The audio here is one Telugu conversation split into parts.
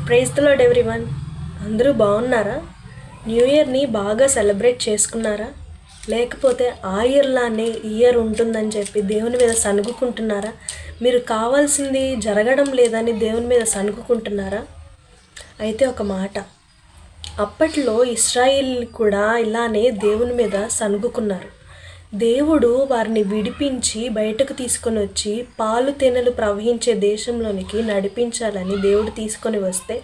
Praise the lord everyone. అందరూ బాగున్నారా? న్యూ ఇయర్ని బాగా సెలబ్రేట్ చేసుకున్నారా? లేకపోతే ఆ ఇయర్లానే ఇయర్ ఉంటుందని చెప్పి దేవుని మీద సనుగుకుంటున్నారా? మీరు కావాల్సింది జరగడం లేదని దేవుని మీద సనుగుకుంటున్నారా? అయితే ఒక మాట, అప్పట్లో ఇశ్రాయేల్ కూడా ఇలానే దేవుని మీద సనుగుకున్నారు. దేవుడు వారిని విడిపించి బయటకు తీసుకొని వచ్చి పాలు తేనెలు ప్రవహించే దేశంలోనికి నడిపించాలని దేవుడు తీసుకొని వస్తే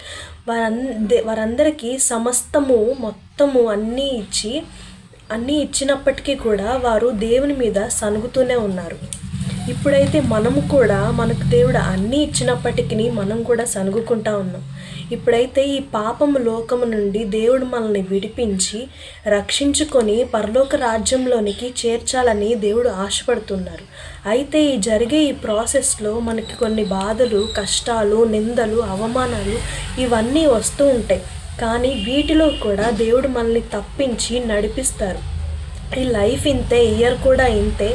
వారందరికీ సమస్తము మొత్తము అన్నీ ఇచ్చినప్పటికీ కూడా వారు దేవుని మీద సనుగుతూనే ఉన్నారు. ఇప్పుడైతే మనము కూడా మనకు దేవుడు అన్నీ ఇచ్చినప్పటికీ మనం కూడా సనుగుకుంటా ఉన్నాం. ఇప్పుడైతే ఈ పాపము లోకము నుండి దేవుడు మనల్ని విడిపించి రక్షించుకొని పరలోక రాజ్యంలోనికి చేర్చాలని దేవుడు ఆశపడుతున్నారు. అయితే జరిగే ఈ ప్రాసెస్లో మనకి కొన్ని బాధలు, కష్టాలు, నిందలు, అవమానాలు ఇవన్నీ వస్తూ ఉంటాయి. కానీ వీటిలో కూడా దేవుడు మనల్ని తప్పించి నడిపిస్తారు. ఈ లైఫ్ ఇంతే, ఇయర్ కూడా ఇంతే,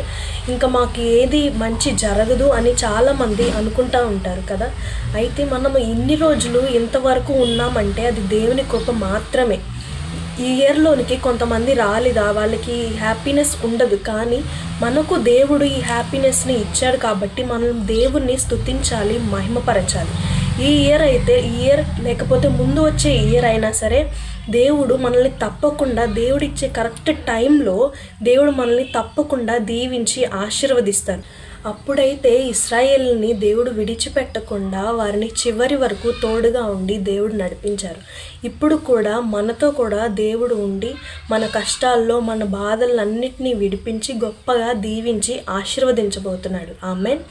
ఇంకా మాకు ఏది మంచి జరగదు అని చాలామంది అనుకుంటూ ఉంటారు కదా. అయితే మనము ఇన్ని రోజులు ఇంతవరకు ఉన్నామంటే అది దేవుని కృప మాత్రమే. ఈ ఇయర్లోనికి కొంతమంది రాలేదా, వాళ్ళకి హ్యాపీనెస్ ఉండదు. కానీ మనకు దేవుడు ఈ హ్యాపీనెస్ని ఇచ్చాడు కాబట్టి మనం దేవుణ్ణి స్తుతించాలి, మహిమపరచాలి. ఈ ఇయర్ లేకపోతే ముందు వచ్చే ఇయర్ అయినా సరే దేవుడు మనల్ని తప్పకుండా, దేవుడిచ్చే కరెక్ట్ టైంలో దేవుడు మనల్ని తప్పకుండా దీవించి ఆశీర్వదిస్తారు. అప్పుడైతే ఇశ్రాయేలుని దేవుడు విడిచిపెట్టకుండా వారిని చివరి వరకు తోడుగా ఉండి దేవుడు నడిపించారు. ఇప్పుడు కూడా మనతో కూడా దేవుడు ఉండి మన కష్టాల్లో, మన బాధలన్నిటినీ విడిపించి గొప్పగా దీవించి ఆశీర్వదించబోతున్నాడు. Amen.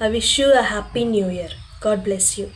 I wish you a happy new year. God bless you.